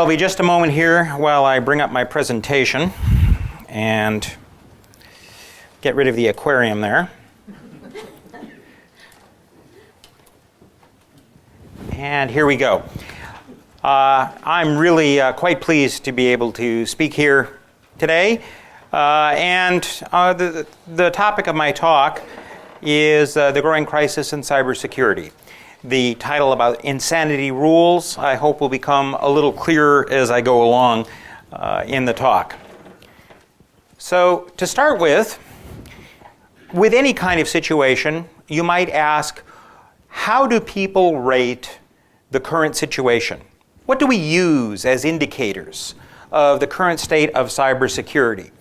there'll be just a moment here while I bring up my presentation and get rid of the aquarium there. And here we go. I'm really quite pleased to be able to speak here today. The topic of my talk is the growing crisis in cybersecurity. The title about insanity rules, I hope, will become a little clearer as I go along in the talk. So to start with any kind of situation, you might ask, how do people rate the current situation? What do we use as indicators of the current state of cybersecurity?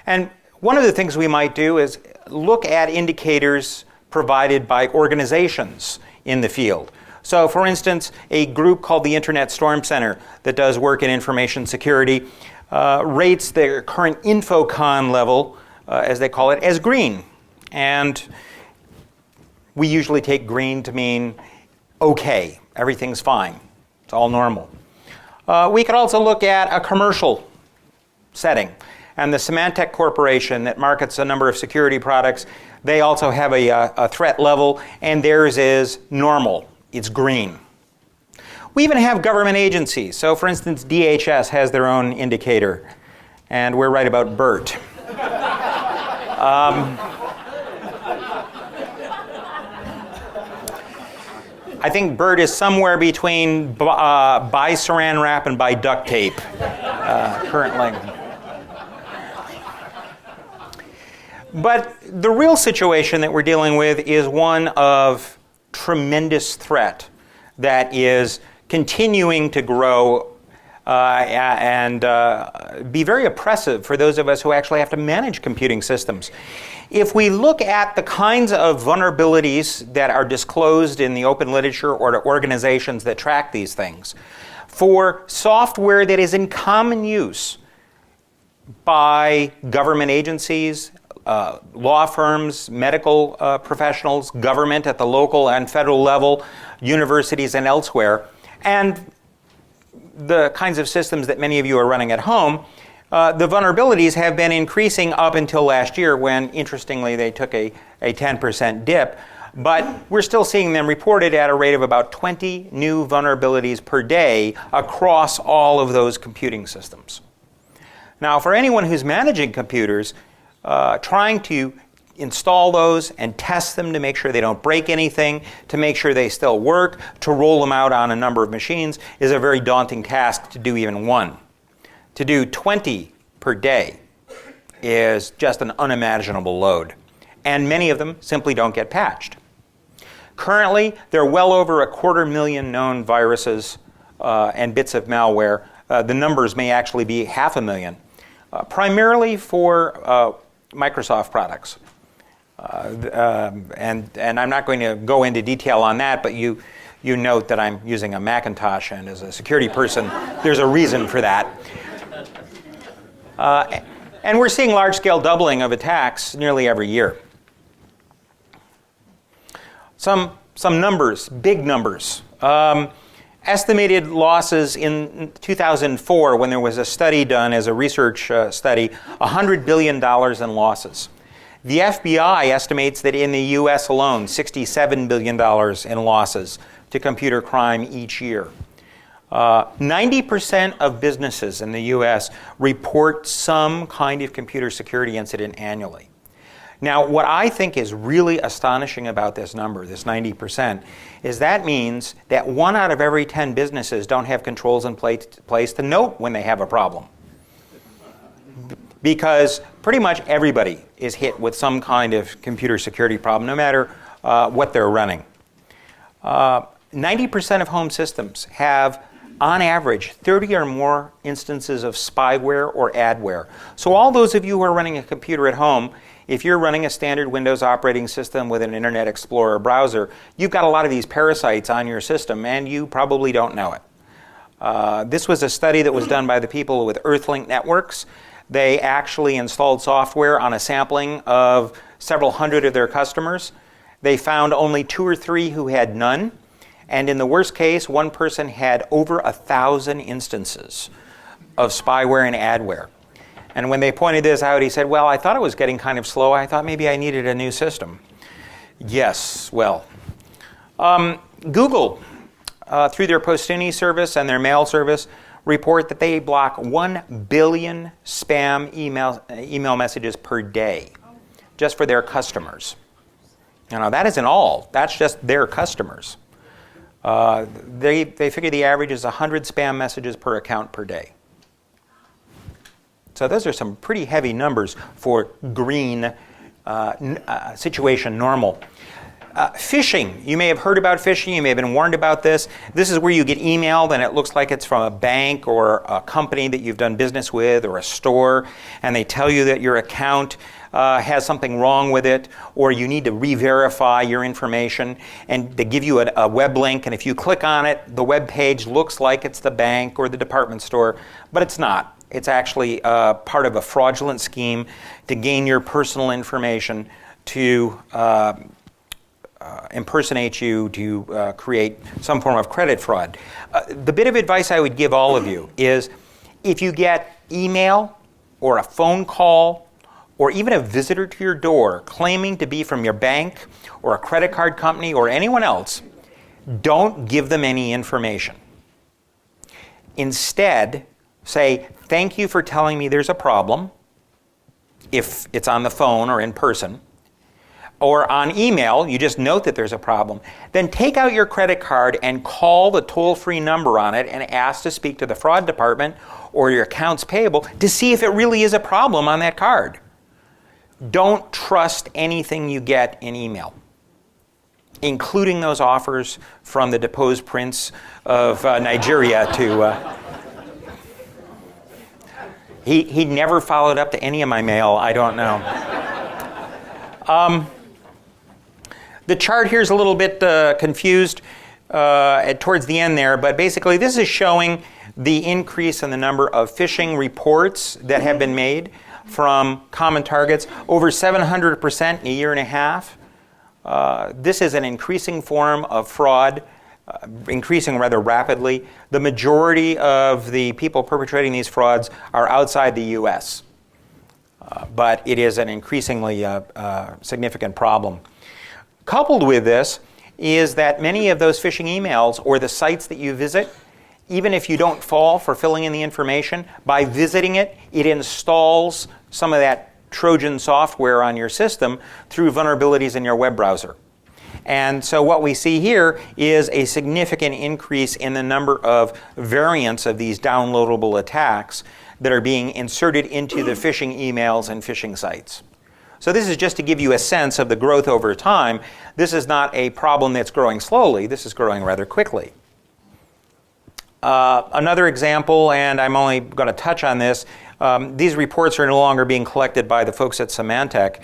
And one of the things we might do is look at indicators provided by organizations in the field. So, for instance, a group called the Internet Storm Center that does work in information security rates their current Infocon level, as they call it, as green. And we usually take green to mean okay, everything's fine, it's all normal. We could also look at a commercial setting. And the Symantec Corporation that markets a number of security products, they also have a threat level, and theirs is normal. It's green. We even have government agencies. So, for instance, DHS has their own indicator, and we're right about BERT. I think BERT is somewhere between buy saran wrap and buy duct tape currently. But the real situation that we're dealing with is one of tremendous threat that is continuing to grow and be very oppressive for those of us who actually have to manage computing systems. If we look at the kinds of vulnerabilities that are disclosed in the open literature or to organizations that track these things, for software that is in common use by government agencies, law firms, medical professionals, government at the local and federal level, universities and elsewhere, and the kinds of systems that many of you are running at home, the vulnerabilities have been increasing up until last year when, interestingly, they took a 10% dip. But we're still seeing them reported at a rate of about 20 new vulnerabilities per day across all of those computing systems. Now, for anyone who's managing computers, trying to install those and test them to make sure they don't break anything, to make sure they still work, to roll them out on a number of machines is a very daunting task to do even one. To do 20 per day is just an unimaginable load, and many of them simply don't get patched. Currently, there are well over 250,000 known viruses and bits of malware. The numbers may actually be 500,000, primarily for Microsoft products. And I'm not going to go into detail on that, but you note that I'm using a Macintosh, and as a security person, there's a reason for that. And we're seeing large-scale doubling of attacks nearly every year. Some numbers, big numbers. Estimated losses in 2004, when there was a study done as a research study, $100 billion in losses. The FBI estimates that in the US alone, $67 billion in losses to computer crime each year. 90% of businesses in the US report some kind of computer security incident annually. Now, what I think is really astonishing about this number, this 90%, is that means that 1 out of every 10 businesses don't have controls in place to note when they have a problem. Because pretty much everybody is hit with some kind of computer security problem, no matter what they're running. 90% of home systems have, on average, 30 or more instances of spyware or adware. So all those of you who are running a computer at home, if you're running a standard Windows operating system with an Internet Explorer browser, you've got a lot of these parasites on your system, and you probably don't know it. This was a study that was done by the people with Earthlink Networks. They actually installed software on a sampling of several hundred of their customers. They found only 2 or 3 who had none. And in the worst case, one person had over 1,000 instances of spyware and adware. And when they pointed this out, he said, well, I thought it was getting kind of slow. I thought maybe I needed a new system. Yes, well. Google, through their Postini service and their mail service, report that they block 1 billion spam email messages per day just for their customers. You know, that isn't all. That's just their customers. They figure the average is 100 spam messages per account per day. So those are some pretty heavy numbers for green situation normal. Phishing. You may have heard about phishing. You may have been warned about this. This is where you get emailed and it looks like it's from a bank or a company that you've done business with or a store, and they tell you that your account has something wrong with it, or you need to re-verify your information, and they give you a web link, and if you click on it, the web page looks like it's the bank or the department store, but it's not. It's actually part of a fraudulent scheme to gain your personal information to impersonate you, to create some form of credit fraud. The bit of advice I would give all of you is if you get email or a phone call or even a visitor to your door claiming to be from your bank or a credit card company or anyone else, don't give them any information. Instead, say, thank you for telling me there's a problem, if it's on the phone or in person. Or on email, you just note that there's a problem. Then take out your credit card and call the toll-free number on it and ask to speak to the fraud department or your accounts payable to see if it really is a problem on that card. Don't trust anything you get in email, including those offers from the deposed prince of Nigeria to... He never followed up to any of my mail. I don't know. The chart here is a little bit confused towards the end there, but basically this is showing the increase in the number of phishing reports that have been made from common targets, over 700% in a year and a half. This is an increasing form of fraud, increasing rather rapidly. The majority of the people perpetrating these frauds are outside the US, but it is an increasingly significant problem. Coupled with this is that many of those phishing emails or the sites that you visit, even if you don't fall for filling in the information, by visiting it, it installs some of that Trojan software on your system through vulnerabilities in your web browser. And so what we see here is a significant increase in the number of variants of these downloadable attacks that are being inserted into the phishing emails and phishing sites. So this is just to give you a sense of the growth over time. This is not a problem that's growing slowly. This is growing rather quickly. Another example, and I'm only going to touch on this, these reports are no longer being collected by the folks at Symantec,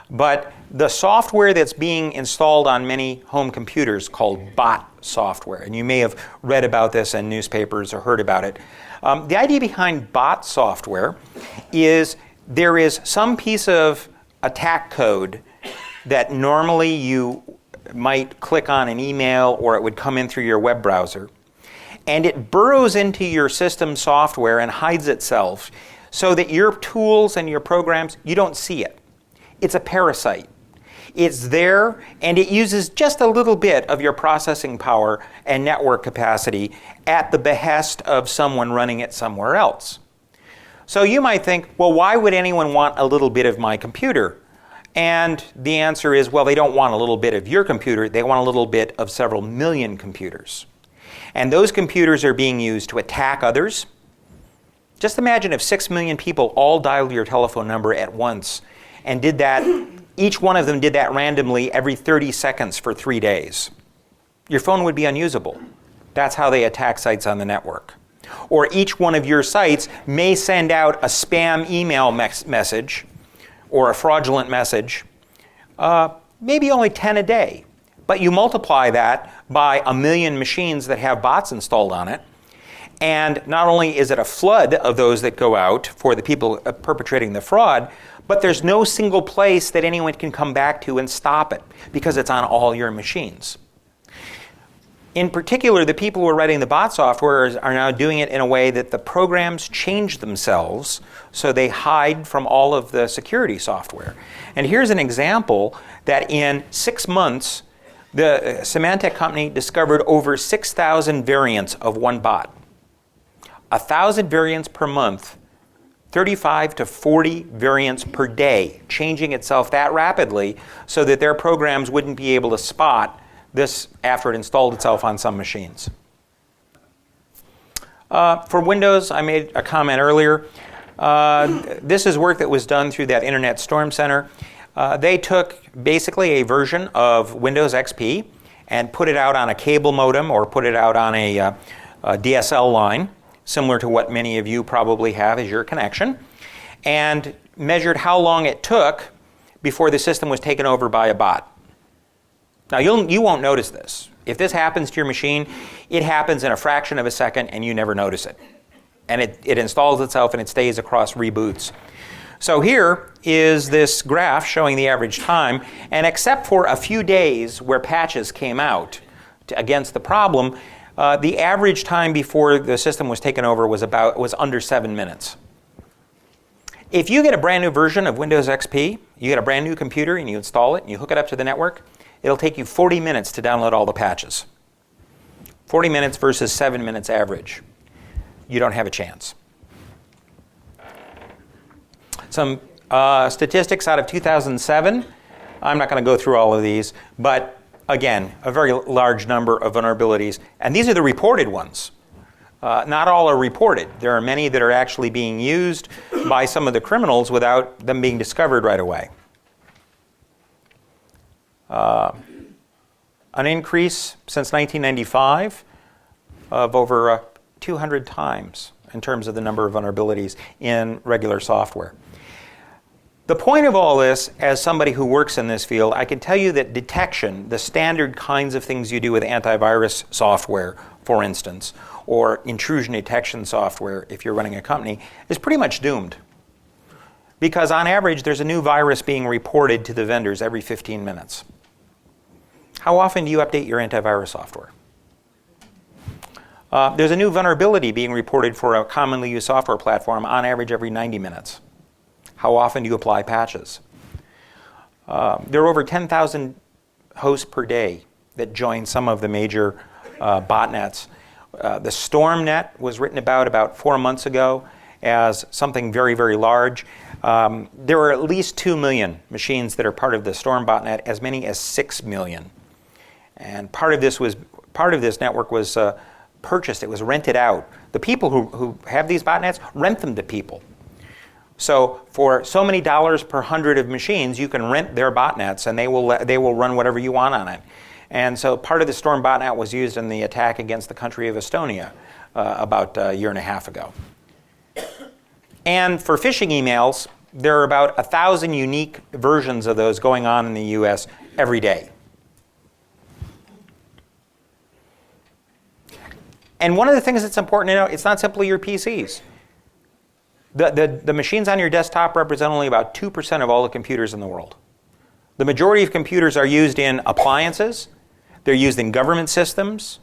but the software that's being installed on many home computers called bot software, and you may have read about this in newspapers or heard about it. The idea behind bot software is there is some piece of attack code that normally you might click on an email or it would come in through your web browser, and it burrows into your system software and hides itself so that your tools and your programs, you don't see it. It's a parasite. It's there, and it uses just a little bit of your processing power and network capacity at the behest of someone running it somewhere else. So you might think, well, why would anyone want a little bit of my computer? And the answer is, well, they don't want a little bit of your computer. They want a little bit of several million computers. And those computers are being used to attack others. Just imagine if 6 million people all dialed your telephone number at once and did that, each one of them did that randomly every 30 seconds for 3 days. Your phone would be unusable. That's how they attack sites on the network. Or each one of your sites may send out a spam email message or a fraudulent message, maybe only 10 a day. But you multiply that by 1 million machines that have bots installed on it, and not only is it a flood of those that go out for the people perpetrating the fraud, but there's no single place that anyone can come back to and stop it because it's on all your machines. In particular, the people who are writing the bot software are now doing it in a way that the programs change themselves so they hide from all of the security software. And here's an example that in 6 months, the Symantec company discovered over 6,000 variants of one bot. 1,000 variants per month, 35 to 40 variants per day, changing itself that rapidly so that their programs wouldn't be able to spot this after it installed itself on some machines. For Windows, I made a comment earlier. This is work that was done through that Internet Storm Center. They took basically a version of Windows XP and put it out on a cable modem or put it out on a DSL line, similar to what many of you probably have as your connection, and measured how long it took before the system was taken over by a bot. Now, you won't notice this. If this happens to your machine, it happens in a fraction of a second and you never notice it. And it installs itself and it stays across reboots. So here is this graph showing the average time, and except for a few days where patches came out against the problem, the average time before the system was taken over was under 7 minutes. If you get a brand new version of Windows XP, you get a brand new computer and you install it and you hook it up to the network, it'll take you 40 minutes to download all the patches. 40 minutes versus 7 minutes average. You don't have a chance. Some statistics out of 2007. I'm not going to go through all of these, but again, a very large number of vulnerabilities. And these are the reported ones. Not all are reported. There are many that are actually being used by some of the criminals without them being discovered right away. An increase since 1995 of over 200 times in terms of the number of vulnerabilities in regular software. The point of all this, as somebody who works in this field, I can tell you that detection, the standard kinds of things you do with antivirus software, for instance, or intrusion detection software if you're running a company, is pretty much doomed. Because on average, there's a new virus being reported to the vendors every 15 minutes. How often do you update your antivirus software? There's a new vulnerability being reported for a commonly used software platform on average every 90 minutes. How often do you apply patches? There are over 10,000 hosts per day that join some of the major botnets. The StormNet was written about 4 months ago as something very, very large. There are at least 2 million machines that are part of the Storm botnet, as many as 6 million. And part of this network was purchased. It was rented out. The people who have these botnets rent them to people. So for so many dollars per 100 of machines, you can rent their botnets, and they will run whatever you want on it. And so part of the Storm botnet was used in the attack against the country of Estonia about a year and a half ago. And for phishing emails, there are about 1,000 unique versions of those going on in the US every day. And one of the things that's important to know, it's not simply your PCs. The machines on your desktop represent only about 2% of all the computers in the world. The majority of computers are used in appliances. They're used in government systems.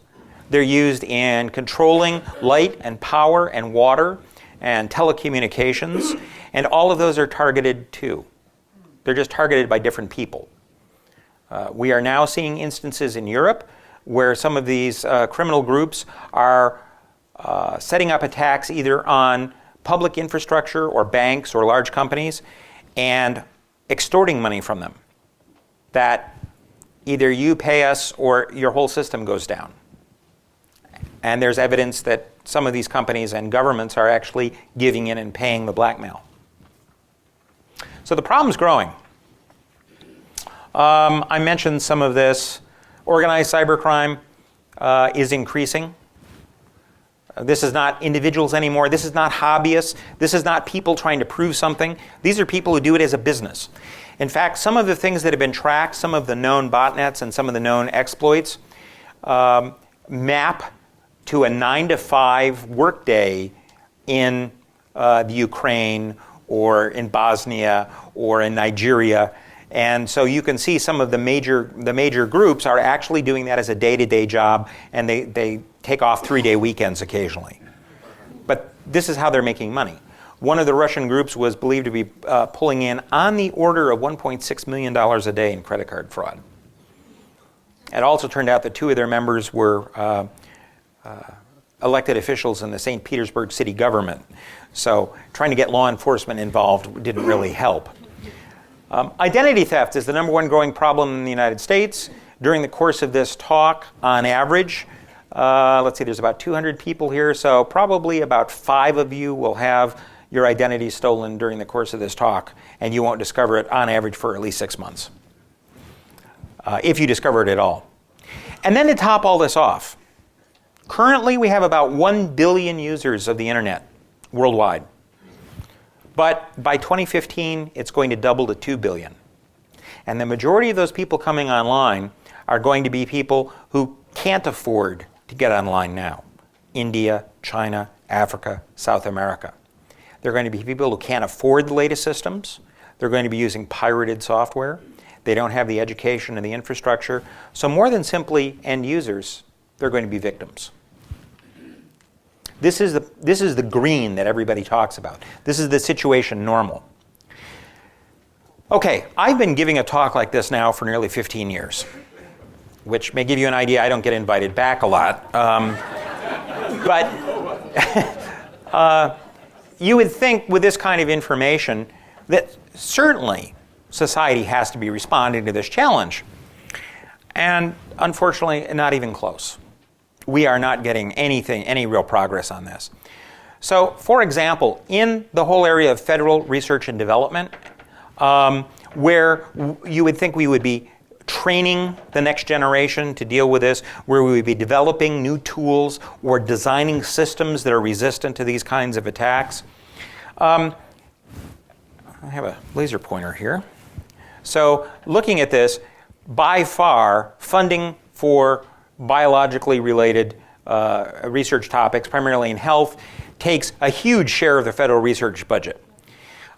They're used in controlling light and power and water and telecommunications. And all of those are targeted too. They're just targeted by different people. We are now seeing instances in Europe where some of these criminal groups are setting up attacks either on public infrastructure or banks or large companies and extorting money from them. That either you pay us or your whole system goes down. And there's evidence that some of these companies and governments are actually giving in and paying the blackmail. So the problem's growing. I mentioned some of this. Organized cybercrime is increasing. This is not individuals anymore. This is not hobbyists. This is not people trying to prove something. These are people who do it as a business. In fact, some of the things that have been tracked, some of the known botnets and some of the known exploits, map to a 9-to-5 workday in the Ukraine or in Bosnia or in Nigeria. And so you can see some of the major groups are actually doing that as a day-to-day job, and they take off 3-day weekends occasionally. But this is how they're making money. One of the Russian groups was believed to be pulling in on the order of $1.6 million a day in credit card fraud. It also turned out that 2 of their members were elected officials in the St. Petersburg city government. So trying to get law enforcement involved didn't really help. Identity theft is the #1 growing problem in the United States. During the course of this talk, on average, let's see, there's about 200 people here, so probably about 5 of you will have your identity stolen during the course of this talk, and you won't discover it on average for at least 6 months, if you discover it at all. And then to top all this off, currently we have about 1 billion users of the internet worldwide. But by 2015, it's going to double to 2 billion. And the majority of those people coming online are going to be people who can't afford to get online now. India, China, Africa, South America. They're going to be people who can't afford the latest systems. They're going to be using pirated software. They don't have the education and the infrastructure. So more than simply end users, they're going to be victims. This is the green that everybody talks about. This is the situation normal. Okay, I've been giving a talk like this now for nearly 15 years, which may give you an idea I don't get invited back a lot. But you would think with this kind of information that certainly society has to be responding to this challenge. And unfortunately, not even close. We are not getting any real progress on this. So, for example, in the whole area of federal research and development, where you would think we would be training the next generation to deal with this, where we would be developing new tools or designing systems that are resistant to these kinds of attacks. I have a laser pointer here. So, looking at this, by far, funding for biologically related research topics, primarily in health, takes a huge share of the federal research budget.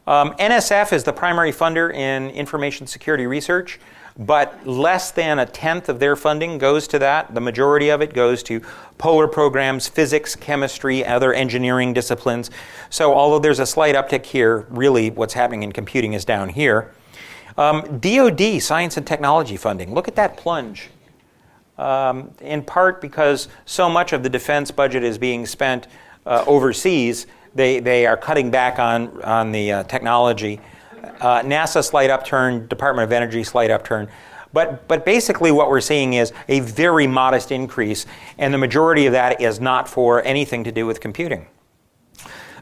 NSF is the primary funder in information security research, but less than 1/10 of their funding goes to that. The majority of it goes to polar programs, physics, chemistry, other engineering disciplines. So although there's a slight uptick here, really what's happening in computing is down here. DoD, science and technology funding, look at that plunge. In part because so much of the defense budget is being spent overseas, they are cutting back on the technology. NASA slight upturn, Department of Energy slight upturn. But basically what we're seeing is a very modest increase, and the majority of that is not for anything to do with computing.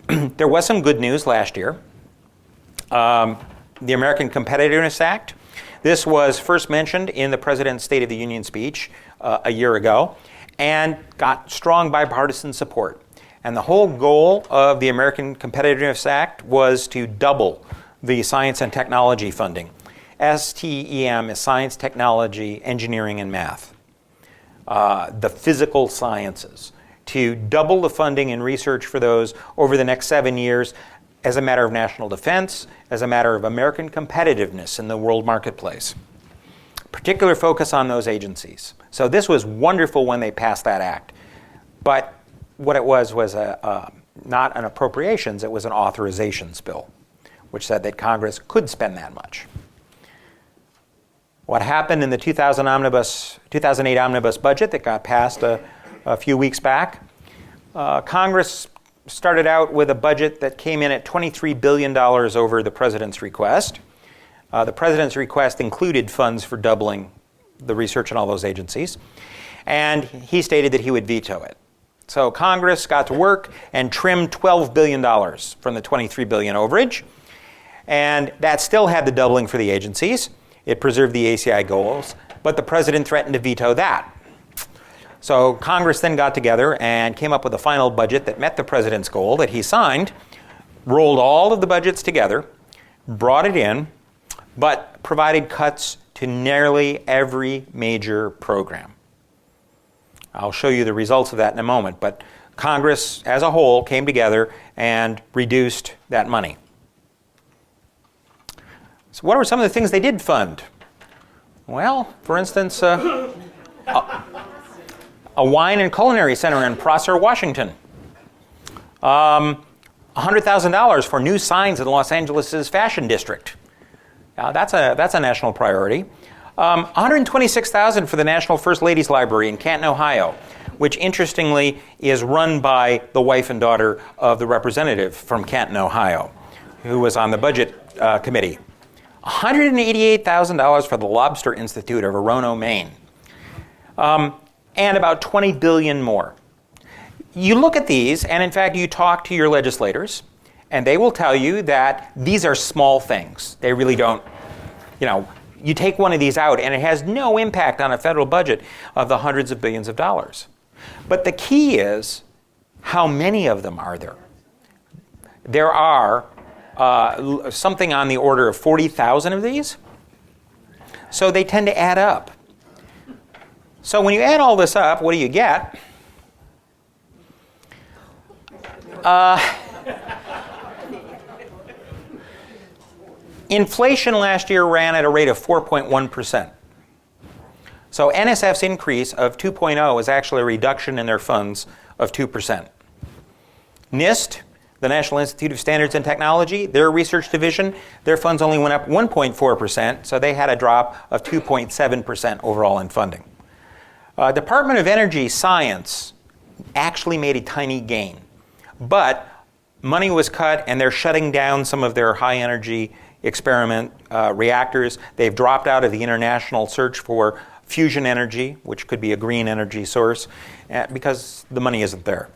There was some good news last year. The American Competitiveness Act. This was first mentioned in the President's State of the Union speech a year ago and got strong bipartisan support. And the whole goal of the American Competitiveness Act was to double the science and technology funding. STEM is science, technology, engineering, and math. The physical sciences. To double the funding and research for those over the next 7 years as a matter of national defense, as a matter of American competitiveness in the world marketplace. Particular focus on those agencies. So this was wonderful when they passed that act. But what it was not an appropriations, it was an authorizations bill, which said that Congress could spend that much. What happened in the 2008 Omnibus Budget that got passed a few weeks back, Congress started out with a budget that came in at $23 billion over the President's request. The President's request included funds for doubling the research in all those agencies. And he stated that he would veto it. So Congress got to work and trimmed $12 billion from the $23 billion overage. And that still had the doubling for the agencies. It preserved the ACI goals, but the President threatened to veto that. So Congress then got together and came up with a final budget that met the President's goal that he signed, rolled all of the budgets together, brought it in, but provided cuts to nearly every major program. I'll show you the results of that in a moment, but Congress as a whole came together and reduced that money. So what were some of the things they did fund? Well, for instance, a wine and culinary center in Prosser, Washington. $100,000 for new signs in Los Angeles' fashion district. That's a national priority. $126,000 for the National First Ladies Library in Canton, Ohio, which interestingly is run by the wife and daughter of the representative from Canton, Ohio, who was on the budget committee. $188,000 for the Lobster Institute of Orono, Maine. And about $20 billion more. You look at these, and in fact, you talk to your legislators, and they will tell you that these are small things. They really don't, you take one of these out, and it has no impact on a federal budget of the hundreds of billions of dollars. But the key is, how many of them are there? There are something on the order of 40,000 of these, so they tend to add up. So when you add all this up, what do you get? Inflation last year ran at a rate of 4.1%. So NSF's increase of 2.0 is actually a reduction in their funds of 2%. NIST, the National Institute of Standards and Technology, their research division, their funds only went up 1.4%, so they had a drop of 2.7% overall in funding. Department of Energy Science actually made a tiny gain. But money was cut, and they're shutting down some of their high-energy experiment reactors. They've dropped out of the international search for fusion energy, which could be a green energy source, because the money isn't there.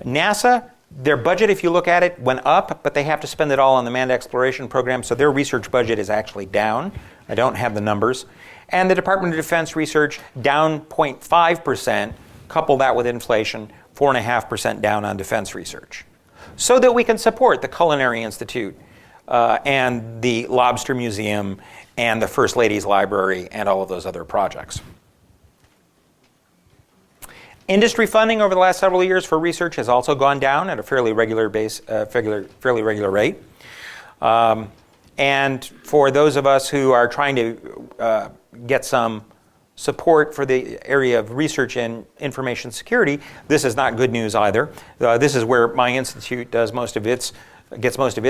NASA, their budget, if you look at it, went up, but they have to spend it all on the manned exploration program, so their research budget is actually down. I don't have the numbers. And the Department of Defense research down 0.5%, couple that with inflation, 4.5% down on defense research, so that we can support the Culinary Institute and the Lobster Museum and the First Ladies Library and all of those other projects. Industry funding over the last several years for research has also gone down at a fairly regular rate. And for those of us who are trying to get some support for the area of research and information security, this is not good news either. This is where my institute gets most of its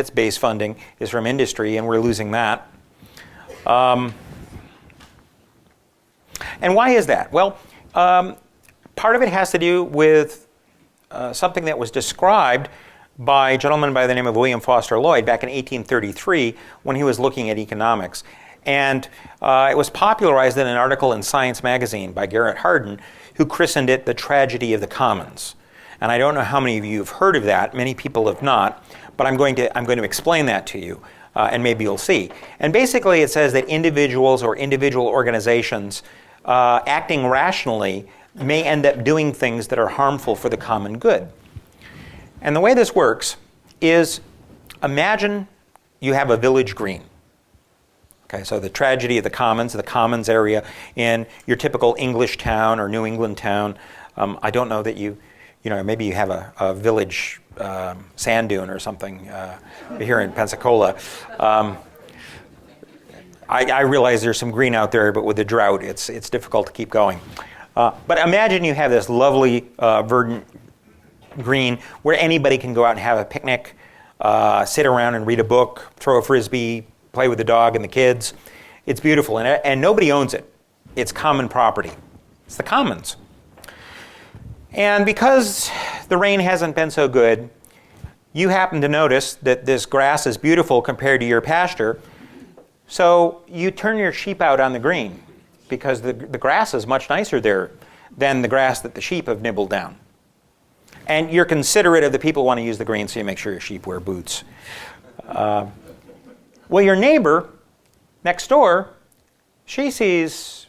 base funding is from industry, and we're losing that. And why is that? Well, part of it has to do with something that was described by a gentleman by the name of William Foster Lloyd back in 1833 when he was looking at economics. And it was popularized in an article in Science magazine by Garrett Hardin, who christened it The Tragedy of the Commons. And I don't know how many of you have heard of that. Many people have not. But I'm going to explain that to you, and maybe you'll see. And basically it says that individuals or individual organizations acting rationally may end up doing things that are harmful for the common good. And the way this works is, imagine you have a village green. Okay, so the tragedy of the commons area in your typical English town or New England town. I don't know that maybe you have a village sand dune or something here in Pensacola. I realize there's some green out there, but with the drought, it's difficult to keep going. But imagine you have this lovely verdant green where anybody can go out and have a picnic, sit around and read a book, throw a frisbee, play with the dog and the kids. It's beautiful, and nobody owns it. It's common property. It's the commons. And because the rain hasn't been so good, you happen to notice that this grass is beautiful compared to your pasture, so you turn your sheep out on the green because the grass is much nicer there than the grass that the sheep have nibbled down. And you're considerate of the people who want to use the green, so you make sure your sheep wear boots. Well, your neighbor next door, she sees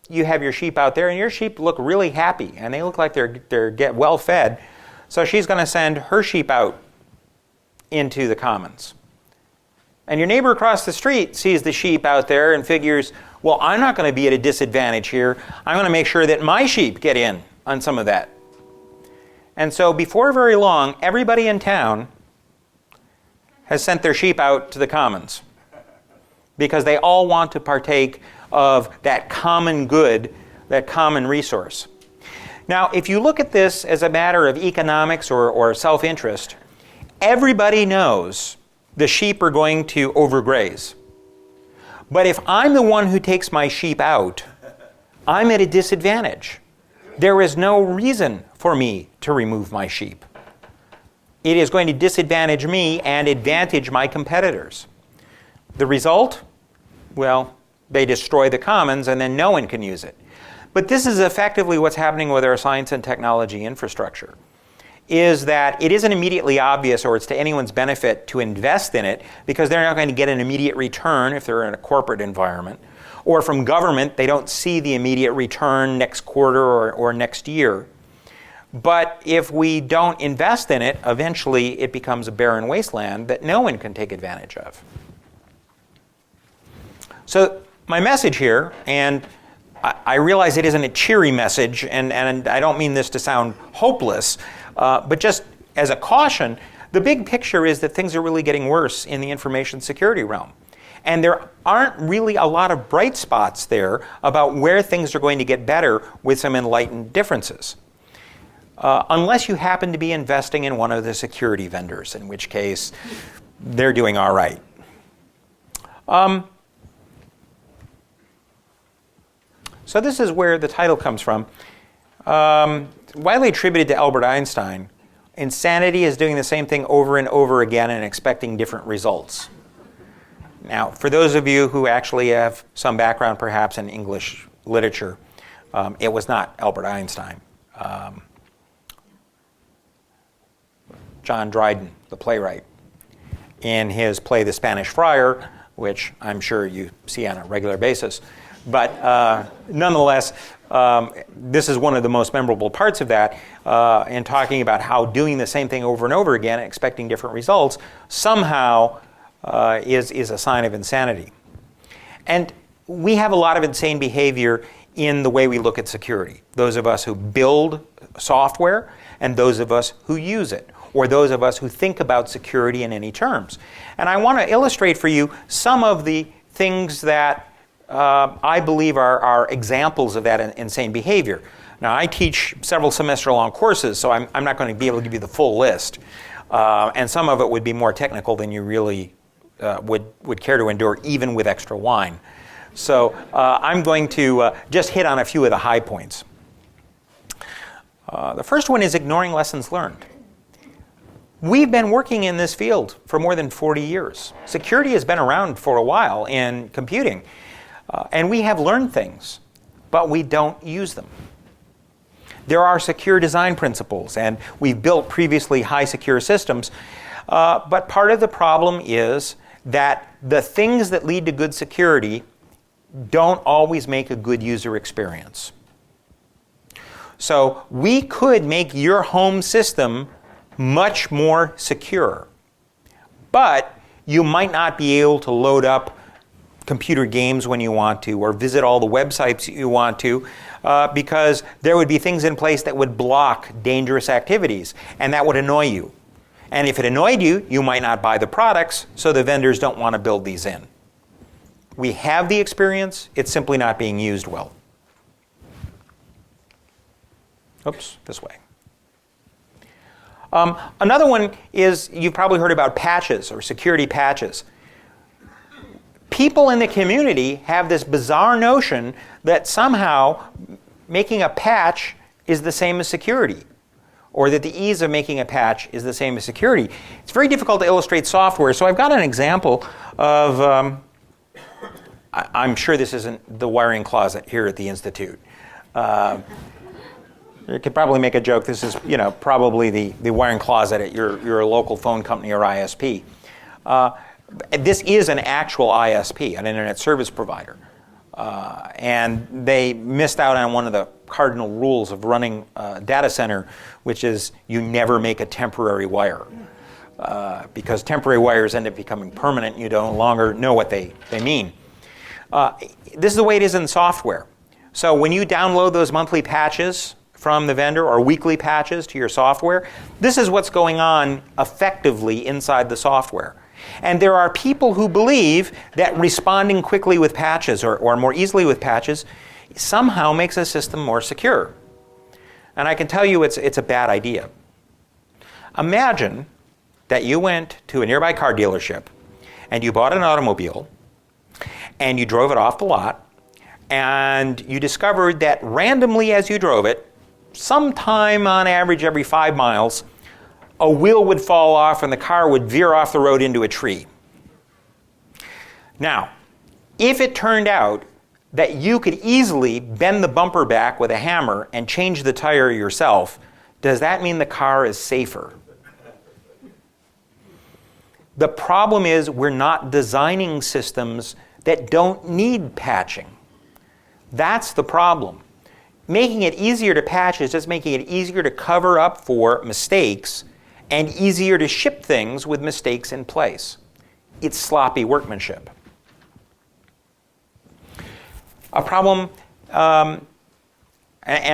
you have your sheep out there, and your sheep look really happy, and they look like they're get well fed. So she's going to send her sheep out into the commons. And your neighbor across the street sees the sheep out there and figures, well, I'm not going to be at a disadvantage here. I'm going to make sure that my sheep get in on some of that. And so before very long, everybody in town has sent their sheep out to the commons because they all want to partake of that common good, that common resource. Now, if you look at this as a matter of economics or self-interest, everybody knows the sheep are going to overgraze. But if I'm the one who takes my sheep out, I'm at a disadvantage. There is no reason for me to remove my sheep. It is going to disadvantage me and advantage my competitors. The result? Well, they destroy the commons and then no one can use it. But this is effectively what's happening with our science and technology infrastructure, is that it isn't immediately obvious or it's to anyone's benefit to invest in it because they're not going to get an immediate return if they're in a corporate environment. Or from government, they don't see the immediate return next quarter or next year. But if we don't invest in it, eventually it becomes a barren wasteland that no one can take advantage of. So my message here, and I realize it isn't a cheery message, and I don't mean this to sound hopeless, but just as a caution, the big picture is that things are really getting worse in the information security realm. And there aren't really a lot of bright spots there about where things are going to get better with some enlightened differences. Unless you happen to be investing in one of the security vendors, in which case they're doing all right. So this is where the title comes from. Widely attributed to Albert Einstein, insanity is doing the same thing over and over again and expecting different results. Now, for those of you who actually have some background perhaps in English literature, it was not Albert Einstein. John Dryden, the playwright, in his play The Spanish Friar, which I'm sure you see on a regular basis. But nonetheless, this is one of the most memorable parts of that in talking about how doing the same thing over and over again, expecting different results, somehow is a sign of insanity. And we have a lot of insane behavior in the way we look at security. Those of us who build software and those of us who use it, or those of us who think about security in any terms. And I want to illustrate for you some of the things that I believe are examples of that insane behavior. Now, I teach several semester-long courses, so I'm not going to be able to give you the full list. And some of it would be more technical than you really would care to endure, even with extra wine. So I'm going to just hit on a few of the high points. The first one is ignoring lessons learned. We've been working in this field for more than 40 years. Security has been around for a while in computing. And we have learned things, but we don't use them. There are secure design principles, and we've built previously high secure systems. But part of the problem is that the things that lead to good security don't always make a good user experience. So we could make your home system much more secure, but you might not be able to load up computer games when you want to, or visit all the websites you want to, because there would be things in place that would block dangerous activities, and that would annoy you. And if it annoyed you, you might not buy the products, so the vendors don't want to build these in. We have the experience, it's simply not being used well. Oops, this way. Another one is, you've probably heard about patches or security patches. People in the community have this bizarre notion that somehow making a patch is the same as security, or that the ease of making a patch is the same as security. It's very difficult to illustrate software, so I've got an example of, I'm sure this isn't the wiring closet here at the Institute. You could probably make a joke, this is probably the wiring closet at your local phone company or ISP. This is an actual ISP, an internet service provider. And they missed out on one of the cardinal rules of running a data center, which is you never make a temporary wire. Because temporary wires end up becoming permanent, you no longer know what they mean. This is the way it is in software. So when you download those monthly patches from the vendor or weekly patches to your software, this is what's going on effectively inside the software. And there are people who believe that responding quickly with patches or more easily with patches somehow makes a system more secure. And I can tell you it's a bad idea. Imagine that you went to a nearby car dealership and you bought an automobile and you drove it off the lot and you discovered that randomly as you drove it, sometime on average every 5 miles, a wheel would fall off and the car would veer off the road into a tree. Now, if it turned out that you could easily bend the bumper back with a hammer and change the tire yourself, does that mean the car is safer? The problem is we're not designing systems that don't need patching. That's the problem. Making it easier to patch is just making it easier to cover up for mistakes and easier to ship things with mistakes in place. It's sloppy workmanship. A problem, and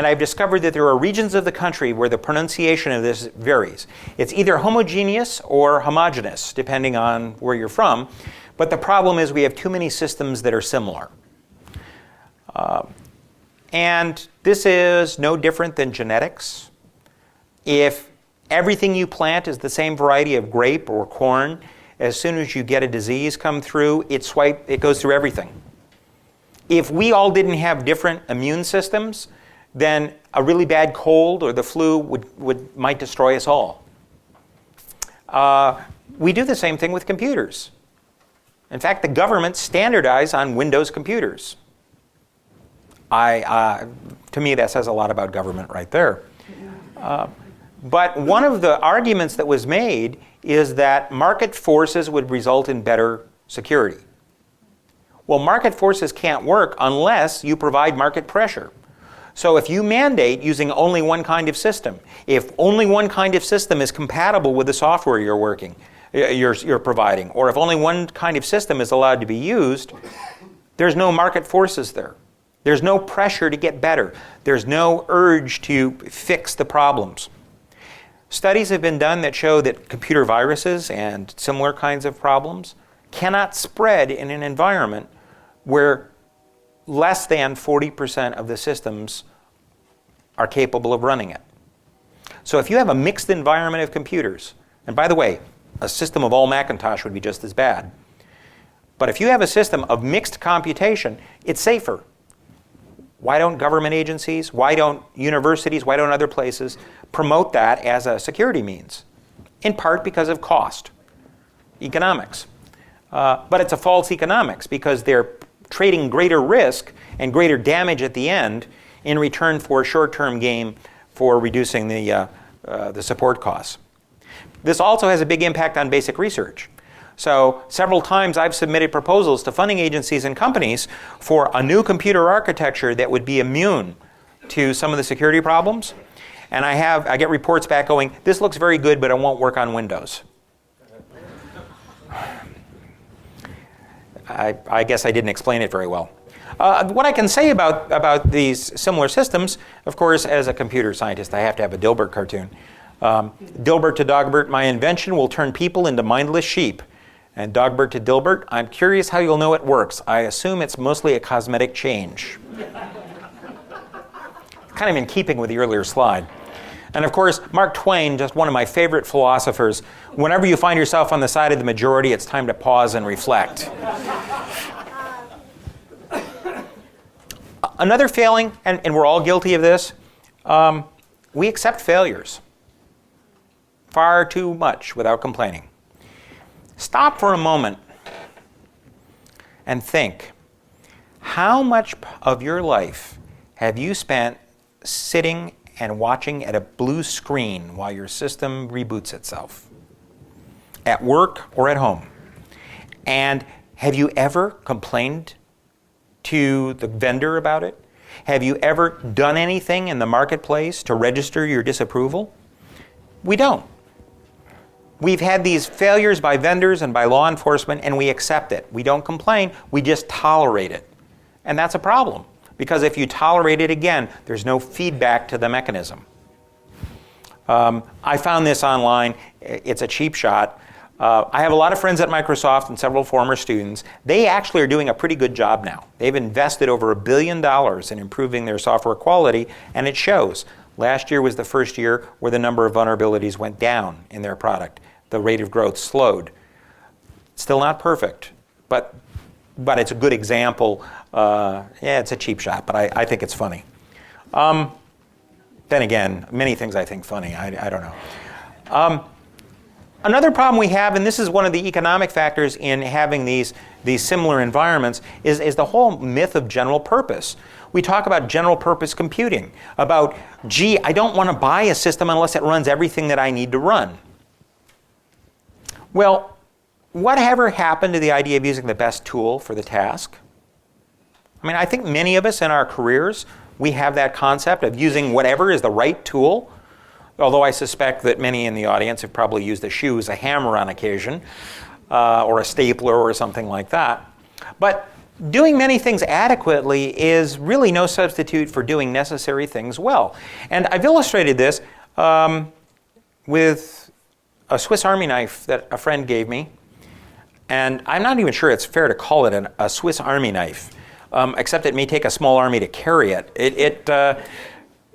I've discovered that there are regions of the country where the pronunciation of this varies. It's either homogeneous or homogeneous, depending on where you're from. But the problem is we have too many systems that are similar. And this is no different than genetics. If everything you plant is the same variety of grape or corn, as soon as you get a disease come through, it goes through everything. If we all didn't have different immune systems, then a really bad cold or the flu might destroy us all. We do the same thing with computers. In fact, the government standardized on Windows computers. To me, that says a lot about government right there. But one of the arguments that was made is that market forces would result in better security. Well, market forces can't work unless you provide market pressure. So if you mandate using only one kind of system, if only one kind of system is compatible with the software you're providing, or if only one kind of system is allowed to be used, there's no market forces there. There's no pressure to get better. There's no urge to fix the problems. Studies have been done that show that computer viruses and similar kinds of problems cannot spread in an environment where less than 40% of the systems are capable of running it. So if you have a mixed environment of computers, and by the way, a system of all Macintosh would be just as bad. But if you have a system of mixed computation, it's safer. Why don't government agencies, why don't universities, why don't other places promote that as a security means? In part because of cost, economics. But it's a false economics because they're trading greater risk and greater damage at the end in return for a short-term gain for reducing the support costs. This also has a big impact on basic research. So several times I've submitted proposals to funding agencies and companies for a new computer architecture that would be immune to some of the security problems. And I get reports back going, this looks very good, but it won't work on Windows. I guess I didn't explain it very well. What I can say about these similar systems, of course, as a computer scientist, I have to have a Dilbert cartoon. Dilbert to Dogbert, my invention will turn people into mindless sheep. And Dogbert to Dilbert, I'm curious how you'll know it works. I assume it's mostly a cosmetic change. Kind of in keeping with the earlier slide. And of course, Mark Twain, just one of my favorite philosophers, whenever you find yourself on the side of the majority, it's time to pause and reflect. Another failing, and we're all guilty of this, we accept failures far too much without complaining. Stop for a moment and think, how much of your life have you spent sitting and watching at a blue screen while your system reboots itself? At work or at home? And have you ever complained to the vendor about it? Have you ever done anything in the marketplace to register your disapproval? We don't. We've had these failures by vendors and by law enforcement, and we accept it. We don't complain, we just tolerate it. And that's a problem, because if you tolerate it again, there's no feedback to the mechanism. I found this online. It's a cheap shot. I have a lot of friends at Microsoft and several former students. They actually are doing a pretty good job now. They've invested over $1 billion in improving their software quality, and it shows. Last year was the first year where the number of vulnerabilities went down in their product. The rate of growth slowed. Still not perfect, but it's a good example. Yeah, it's a cheap shot, but I think it's funny. Then again, many things I think funny. I don't know. Another problem we have, and this is one of the economic factors in having these similar environments, is the whole myth of general purpose. We talk about general purpose computing, about, gee, I don't want to buy a system unless it runs everything that I need to run. Well, whatever happened to the idea of using the best tool for the task? I mean, I think many of us in our careers, we have that concept of using whatever is the right tool. Although I suspect that many in the audience have probably used a shoe as a hammer on occasion, or a stapler or something like that. But doing many things adequately is really no substitute for doing necessary things well. And I've illustrated this with a Swiss Army knife that a friend gave me. And I'm not even sure it's fair to call it a Swiss Army knife, except it may take a small army to carry it.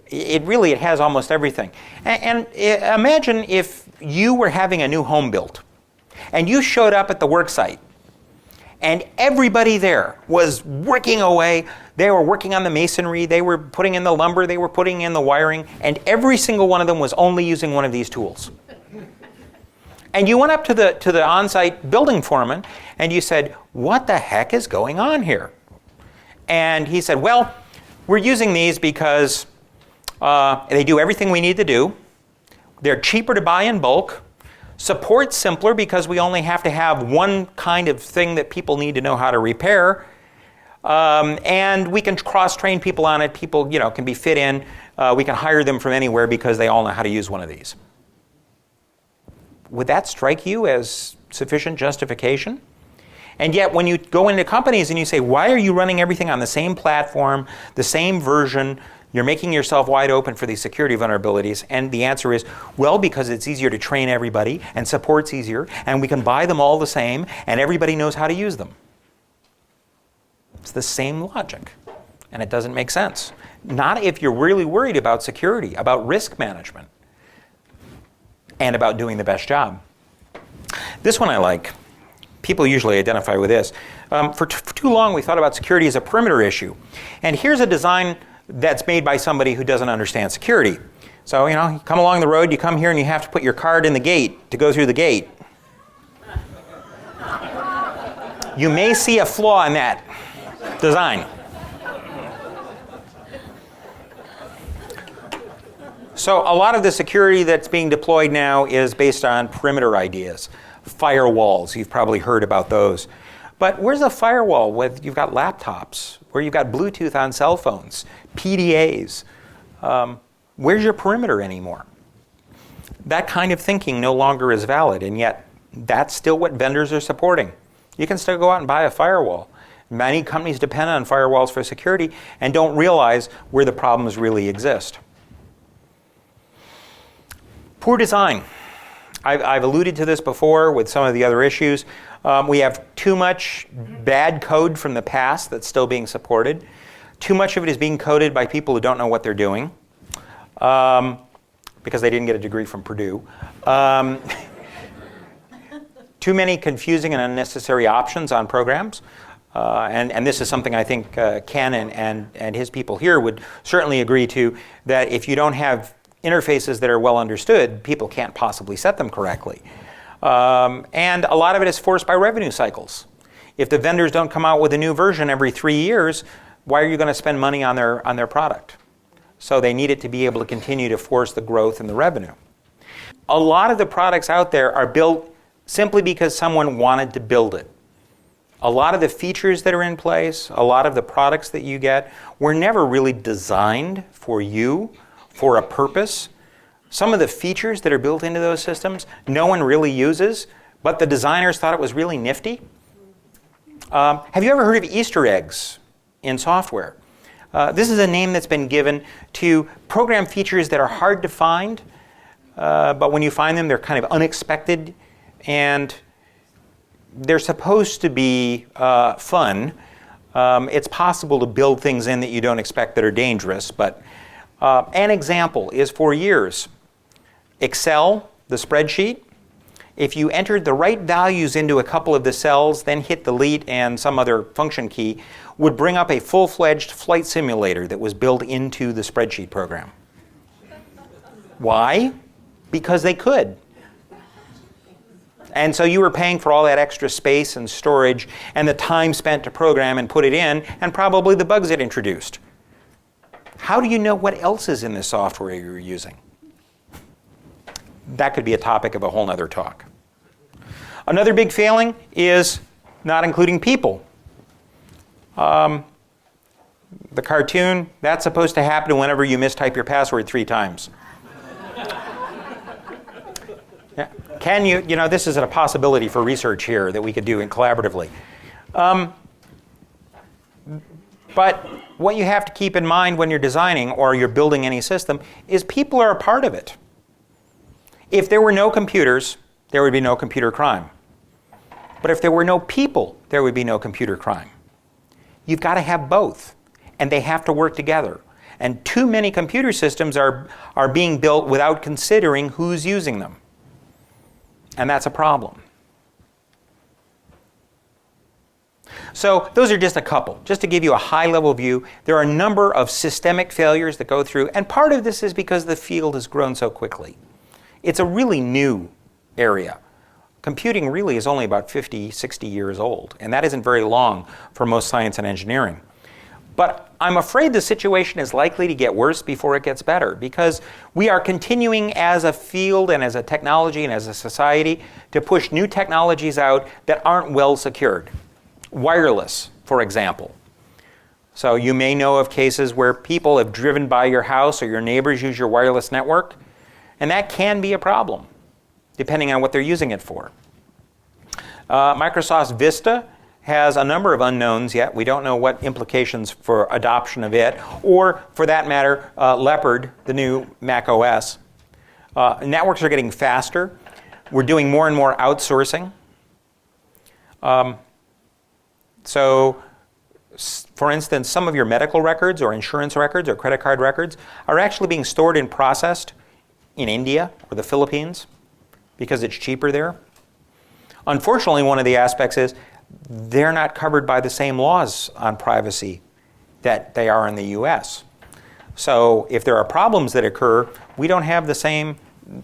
It really has almost everything. And imagine if you were having a new home built and you showed up at the work site and everybody there was working away. They were working on the masonry, they were putting in the lumber, they were putting in the wiring, and every single one of them was only using one of these tools. And you went up to the on-site building foreman and you said, what the heck is going on here? And he said, well, we're using these because they do everything we need to do. They're cheaper to buy in bulk. Support's simpler because we only have to have one kind of thing that people need to know how to repair. And we can cross-train people on it. People, can be fit in. We can hire them from anywhere because they all know how to use one of these. Would that strike you as sufficient justification? And yet when you go into companies and you say, why are you running everything on the same platform, the same version? You're making yourself wide open for these security vulnerabilities. And the answer is, well, because it's easier to train everybody, and support's easier, and we can buy them all the same, and everybody knows how to use them. It's the same logic, and it doesn't make sense. Not if you're really worried about security, about risk management, and about doing the best job. This one I like. People usually identify with this. For too long, we thought about security as a perimeter issue. And here's a design that's made by somebody who doesn't understand security. So, you come along the road, you come here, and you have to put your card in the gate to go through the gate. You may see a flaw in that design. So a lot of the security that's being deployed now is based on perimeter ideas. Firewalls, you've probably heard about those. But where's a firewall with, you've got laptops, where you've got Bluetooth on cell phones, PDAs? Where's your perimeter anymore? That kind of thinking no longer is valid, and yet that's still what vendors are supporting. You can still go out and buy a firewall. Many companies depend on firewalls for security and don't realize where the problems really exist. Poor design. I've alluded to this before with some of the other issues. We have too much bad code from the past that's still being supported. Too much of it is being coded by people who don't know what they're doing because they didn't get a degree from Purdue. Too many confusing and unnecessary options on programs. And this is something I think Ken and his people here would certainly agree to, that if you don't have interfaces that are well understood, people can't possibly set them correctly. And a lot of it is forced by revenue cycles. If the vendors don't come out with a new version every 3 years, why are you going to spend money on their product? So they need it to be able to continue to force the growth and the revenue. A lot of the products out there are built simply because someone wanted to build it. A lot of the features that are in place, a lot of the products that you get, were never really designed for you, for a purpose. Some of the features that are built into those systems, no one really uses, but the designers thought it was really nifty. Have you ever heard of Easter eggs in software? This is a name that's been given to program features that are hard to find, but when you find them, they're kind of unexpected, and they're supposed to be fun. It's possible to build things in that you don't expect that are dangerous, but an example is for years, Excel, the spreadsheet, if you entered the right values into a couple of the cells, then hit delete and some other function key, would bring up a full-fledged flight simulator that was built into the spreadsheet program. Why? Because they could. And so you were paying for all that extra space and storage and the time spent to program and put it in, and probably the bugs it introduced. How do you know what else is in the software you're using? That could be a topic of a whole nother talk. Another big failing is not including people. The cartoon, that's supposed to happen whenever you mistype your password 3 times. Yeah. Can you know, this is a possibility for research here that we could do collaboratively. But what you have to keep in mind when you're designing or you're building any system is people are a part of it. If there were no computers, there would be no computer crime. But if there were no people, there would be no computer crime. You've got to have both, and they have to work together. And too many computer systems are being built without considering who's using them. And that's a problem. So those are just a couple. Just to give you a high-level view, there are a number of systemic failures that go through, and part of this is because the field has grown so quickly. It's a really new area. Computing really is only about 50, 60 years old, and that isn't very long for most science and engineering. But I'm afraid the situation is likely to get worse before it gets better, because we are continuing as a field and as a technology and as a society to push new technologies out that aren't well secured. Wireless, for example. So you may know of cases where people have driven by your house or your neighbors use your wireless network, and that can be a problem, depending on what they're using it for. Microsoft's Vista has a number of unknowns yet. We don't know what implications for adoption of it, or for that matter, Leopard, the new Mac OS. Networks are getting faster. We're doing more and more outsourcing. So, for instance, some of your medical records or insurance records or credit card records are actually being stored and processed in India or the Philippines because it's cheaper there. Unfortunately, one of the aspects is they're not covered by the same laws on privacy that they are in the US. So if there are problems that occur, we don't have the same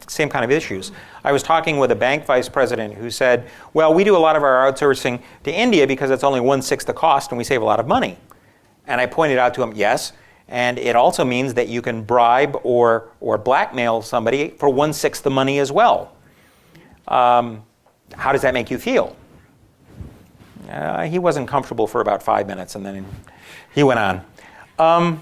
kind of issues. I was talking with a bank vice president who said, well, we do a lot of our outsourcing to India because it's only 1/6 the cost and we save a lot of money. And I pointed out to him, yes, and it also means that you can bribe or blackmail somebody for 1/6 the money as well. How does that make you feel? He wasn't comfortable for about 5 minutes, and then he went on.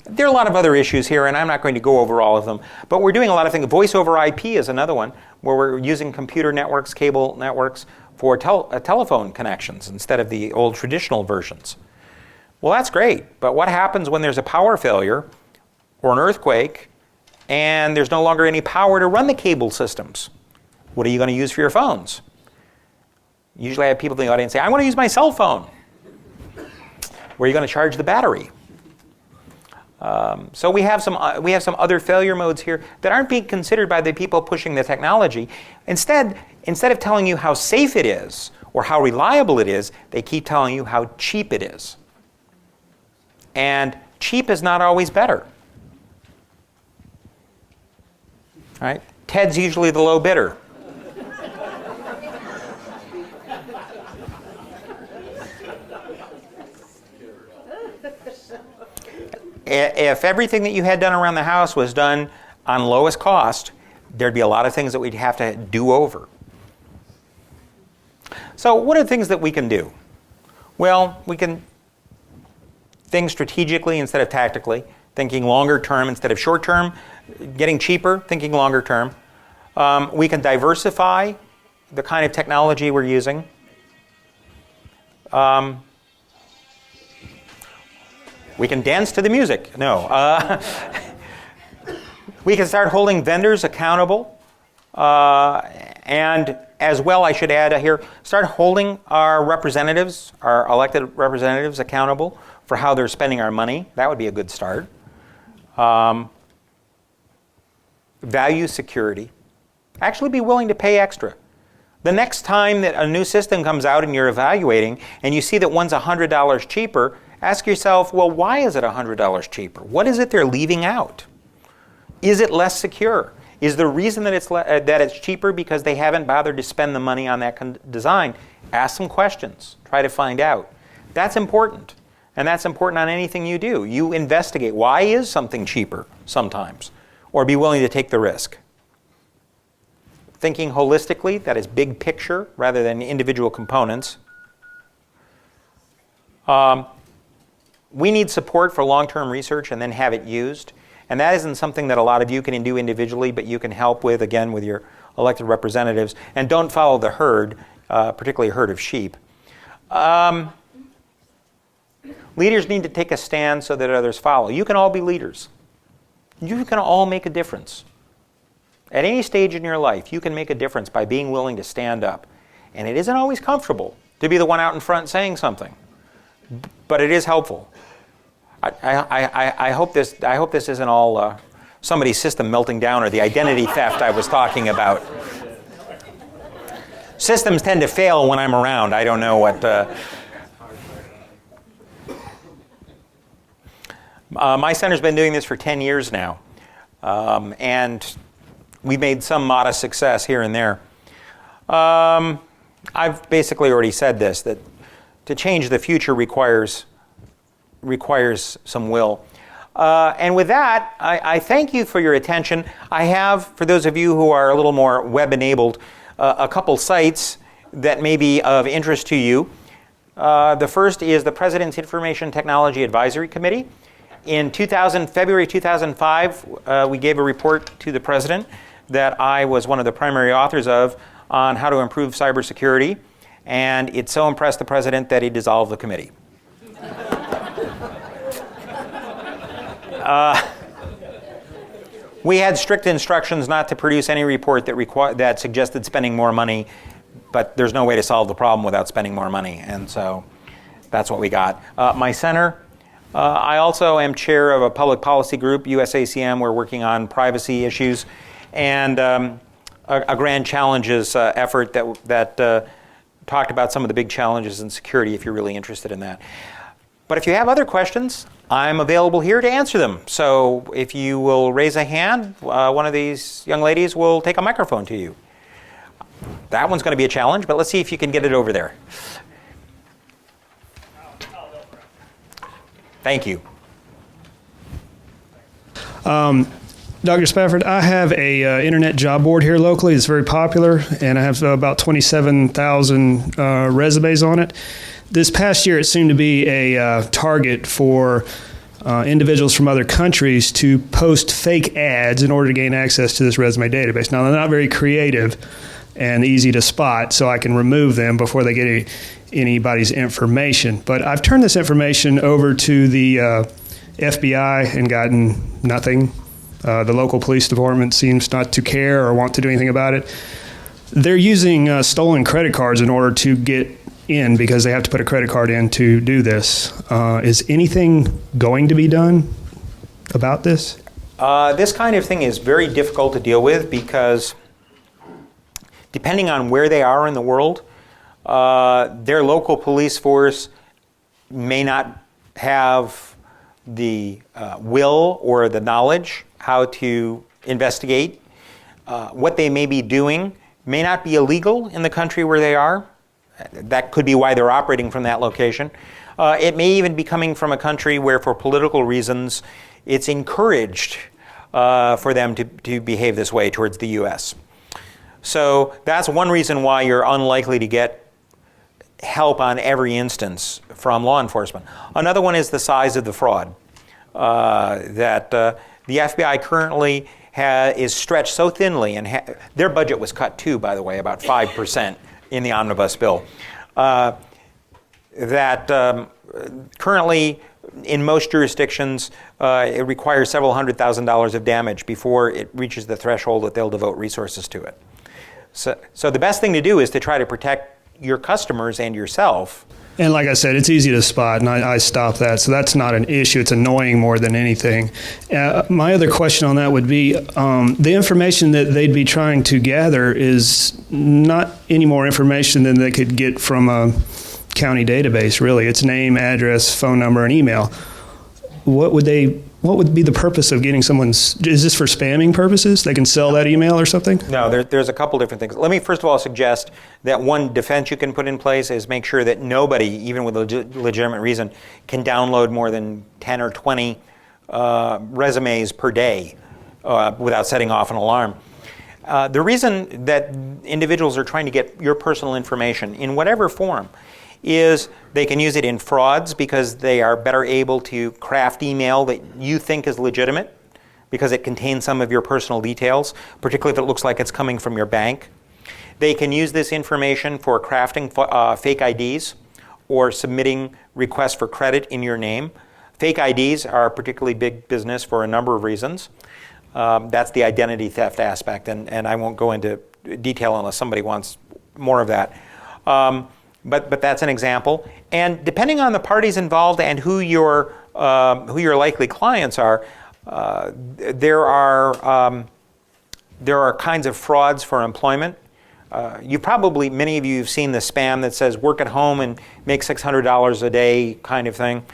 There are a lot of other issues here, and I'm not going to go over all of them. But we're doing a lot of things. Voice over IP is another one, where we're using computer networks, cable networks, for telephone connections instead of the old traditional versions. Well, that's great, but what happens when there's a power failure or an earthquake, and there's no longer any power to run the cable systems? What are you going to use for your phones? Usually I have people in the audience say, I want to use my cell phone. Where are you going to charge the battery? So we have some other failure modes here that aren't being considered by the people pushing the technology. Instead of telling you how safe it is or how reliable it is, they keep telling you how cheap it is. And cheap is not always better. Right? Ted's usually the low bidder. If everything that you had done around the house was done on lowest cost, there'd be a lot of things that we'd have to do over. So what are things that we can do? Well, we can think strategically instead of tactically, thinking longer term instead of short term, getting cheaper, thinking longer term. We can diversify the kind of technology we're using. We can dance to the music. No. We can start holding vendors accountable And as well, I should add here, start holding our representatives, our elected representatives, accountable for how they're spending our money. That would be a good start. Value security. Actually be willing to pay extra. The next time that a new system comes out and you're evaluating and you see that one's $100 cheaper, ask yourself, well, why is it $100 cheaper? What is it they're leaving out? Is it less secure? Is the reason that it's cheaper because they haven't bothered to spend the money on that design? Ask some questions. Try to find out. That's important. And that's important on anything you do. You investigate. Why is something cheaper sometimes? Or be willing to take the risk. Thinking holistically, that is big picture rather than individual components. We need support for long-term research and then have it used. And that isn't something that a lot of you can do individually, but you can help with, again, with your elected representatives. And don't follow the herd, particularly a herd of sheep. Leaders need to take a stand so that others follow. You can all be leaders. You can all make a difference. At any stage in your life, you can make a difference by being willing to stand up. And it isn't always comfortable to be the one out in front saying something, but it is helpful. I hope this isn't all somebody's system melting down or the identity theft I was talking about. Systems tend to fail when I'm around. I don't know what... my center's been doing this for 10 years now, and we've made some modest success here and there. I've basically already said this, that to change the future requires some will. And with that, I thank you for your attention. I have, for those of you who are a little more web-enabled, a couple sites that may be of interest to you. The first is the President's Information Technology Advisory Committee. In February 2005, we gave a report to the President that I was one of the primary authors of on how to improve cybersecurity. And it so impressed the President that he dissolved the committee. We had strict instructions not to produce any report that suggested spending more money, but there's no way to solve the problem without spending more money, and so that's what we got. My center, I also am chair of a public policy group, USACM. We're working on privacy issues, and a grand challenges effort that talked about some of the big challenges in security, if you're really interested in that. But if you have other questions, I'm available here to answer them. So if you will raise a hand, one of these young ladies will take a microphone to you. That one's going to be a challenge, but let's see if you can get it over there. Thank you. Dr. Spafford, I have a internet job board here locally. It's very popular, and I have about 27,000 resumes on it. This past year, it seemed to be a target for individuals from other countries to post fake ads in order to gain access to this resume database. Now, they're not very creative and easy to spot, so I can remove them before they get anybody's information. But I've turned this information over to the FBI and gotten nothing. The local police department seems not to care or want to do anything about it. They're using stolen credit cards in order to get in because they have to put a credit card in to do this. Is anything going to be done about this? This kind of thing is very difficult to deal with because depending on where they are in the world, their local police force may not have the will or the knowledge how to investigate. What they may be doing may not be illegal in the country where they are. That could be why they're operating from that location. It may even be coming from a country where, for political reasons, it's encouraged for them to behave this way towards the U.S. So that's one reason why you're unlikely to get help on every instance from law enforcement. Another one is the size of the fraud. That the FBI currently is stretched so thinly, and their budget was cut too, by the way, about 5% in the Omnibus bill. That currently, in most jurisdictions, it requires several $100,000 of damage before it reaches the threshold that they'll devote resources to it. So the best thing to do is to try to protect your customers and yourself. And like I said, it's easy to spot, and I stop that. So that's not an issue. It's annoying more than anything. My other question on that would be, the information that they'd be trying to gather is not any more information than they could get from a county database, really. It's name, address, phone number, and email. What would be the purpose of getting someone's, is this for spamming purposes? They can sell that email or something? No, there's a couple different things. Let me first of all suggest that one defense you can put in place is make sure that nobody, even with a legitimate reason, can download more than 10 or 20 resumes per day without setting off an alarm. The reason that individuals are trying to get your personal information in whatever form is they can use it in frauds because they are better able to craft email that you think is legitimate because it contains some of your personal details, particularly if it looks like it's coming from your bank. They can use this information for crafting fake IDs or submitting requests for credit in your name. Fake IDs are a particularly big business for a number of reasons. That's the identity theft aspect, and I won't go into detail unless somebody wants more of that. But that's an example. And depending on the parties involved and who your likely clients are, there are kinds of frauds for employment. Many of you have seen the spam that says work at home and make $600 a day kind of thing.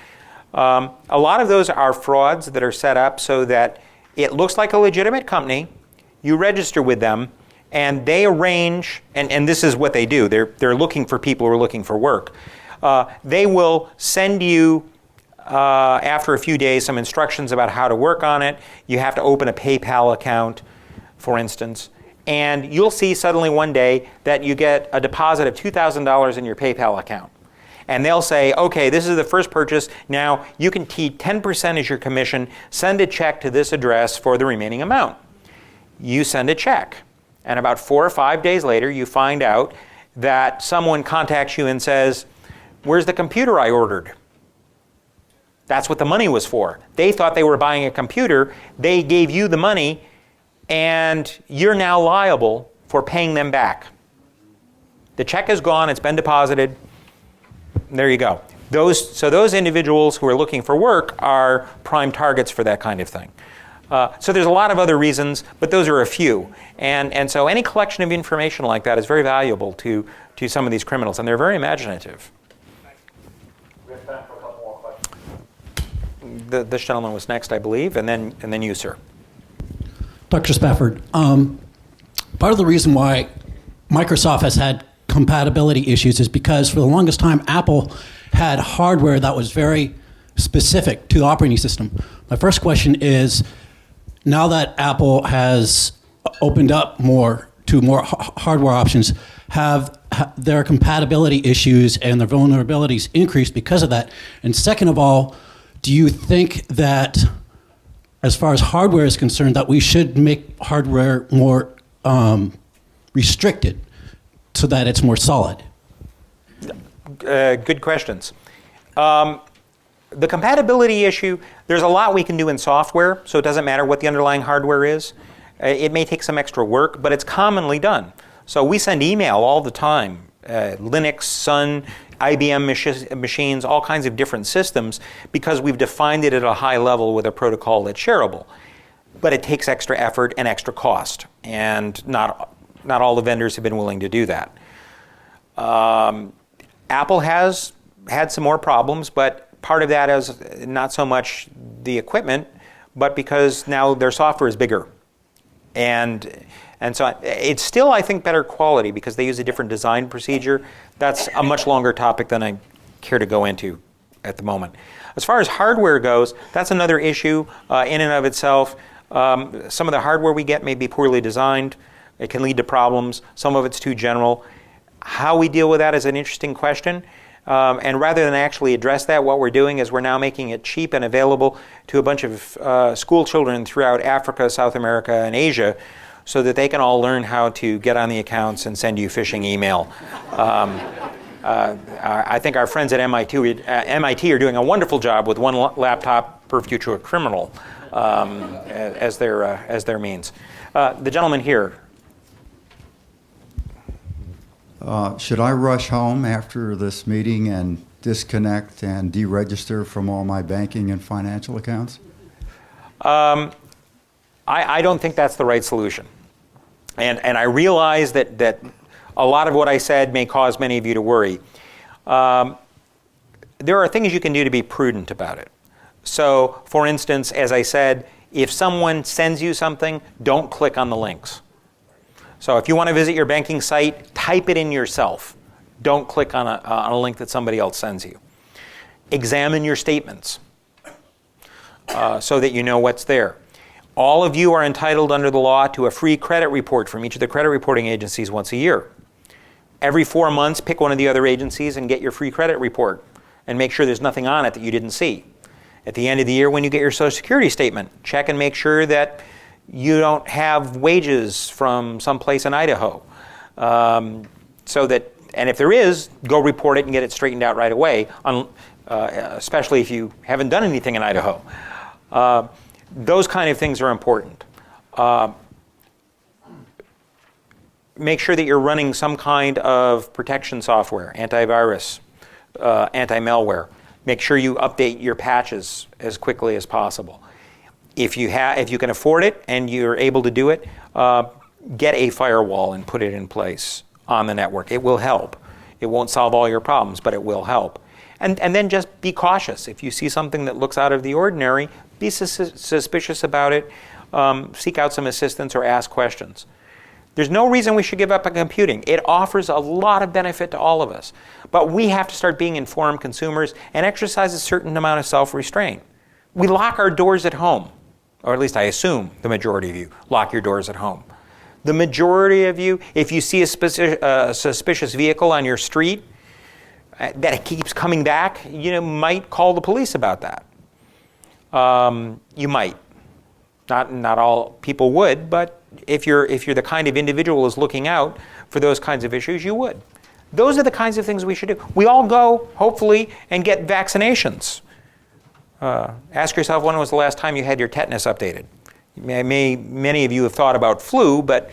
A lot of those are frauds that are set up so that it looks like a legitimate company. You register with them, and they arrange, and this is what they do. They're looking for people who are looking for work. They will send you, after a few days, some instructions about how to work on it. You have to open a PayPal account, for instance, and you'll see suddenly one day that you get a deposit of $2,000 in your PayPal account. And they'll say, okay, this is the first purchase. Now you can keep 10% as your commission. Send a check to this address for the remaining amount. You send a check. And about 4 or 5 days later, you find out that someone contacts you and says, where's the computer I ordered? That's what the money was for. They thought they were buying a computer. They gave you the money, and you're now liable for paying them back. The check is gone. It's been deposited. There you go. So those individuals who are looking for work are prime targets for that kind of thing. So there's a lot of other reasons, but those are a few. And so any collection of information like that is very valuable to some of these criminals, and they're very imaginative. We have time for a couple more questions. This gentleman was next, I believe, and then you, sir. Dr. Spafford, part of the reason why Microsoft has had compatibility issues is because for the longest time, Apple had hardware that was very specific to the operating system. My first question is, now that Apple has opened up more to more hardware options, have their compatibility issues and their vulnerabilities increased because of that? And second of all, do you think that, as far as hardware is concerned, that we should make hardware more restricted so that it's more solid? Good questions. The compatibility issue, there's a lot we can do in software, so it doesn't matter what the underlying hardware is. It may take some extra work, but it's commonly done. So we send email all the time, Linux, Sun, IBM machines, all kinds of different systems, because we've defined it at a high level with a protocol that's shareable. But it takes extra effort and extra cost, and not all the vendors have been willing to do that. Apple has had some more problems, but part of that is not so much the equipment, but because now their software is bigger. And so it's still, I think, better quality because they use a different design procedure. That's a much longer topic than I care to go into at the moment. As far as hardware goes, that's another issue in and of itself. Some of the hardware we get may be poorly designed. It can lead to problems. Some of it's too general. How we deal with that is an interesting question. And rather than actually address that, what we're doing is we're now making it cheap and available to a bunch of school children throughout Africa, South America, and Asia, so that they can all learn how to get on the accounts and send you phishing email. I think our friends at MIT are doing a wonderful job with one laptop per future criminal as their means. The gentleman here. Should I rush home after this meeting and disconnect and deregister from all my banking and financial accounts? I don't think that's the right solution. And I realize that a lot of what I said may cause many of you to worry. There are things you can do to be prudent about it. So, for instance, as I said, if someone sends you something, don't click on the links. So if you want to visit your banking site, type it in yourself. Don't click on a link that somebody else sends you. Examine your statements so that you know what's there. All of you are entitled under the law to a free credit report from each of the credit reporting agencies once a year. Every 4 months, pick one of the other agencies and get your free credit report and make sure there's nothing on it that you didn't see. At the end of the year, when you get your Social Security statement, check and make sure that you don't have wages from someplace in Idaho. And if there is, go report it and get it straightened out right away, especially if you haven't done anything in Idaho. Those kind of things are important. Make sure that you're running some kind of protection software, antivirus, anti-malware. Make sure you update your patches as quickly as possible. If you can afford it and you're able to do it, get a firewall and put it in place on the network. It will help. It won't solve all your problems, but it will help. And then just be cautious. If you see something that looks out of the ordinary, be suspicious about it. Seek out some assistance or ask questions. There's no reason we should give up on computing. It offers a lot of benefit to all of us. But we have to start being informed consumers and exercise a certain amount of self-restraint. We lock our doors at home, or at least I assume the majority of you lock your doors at home. The majority of you, if you see a suspicious vehicle on your street that keeps coming back, you might call the police about that. You might. Not all people would, but if you're the kind of individual who's looking out for those kinds of issues, you would. Those are the kinds of things we should do. We all go, hopefully, and get vaccinations. Ask yourself, when was the last time you had your tetanus updated? Many of you have thought about flu, but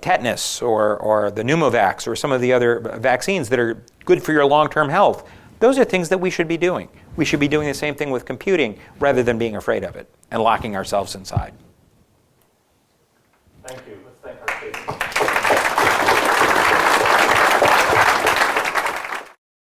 tetanus or the pneumovax or some of the other vaccines that are good for your long-term health, those are things that we should be doing. We should be doing the same thing with computing rather than being afraid of it and locking ourselves inside. Thank you.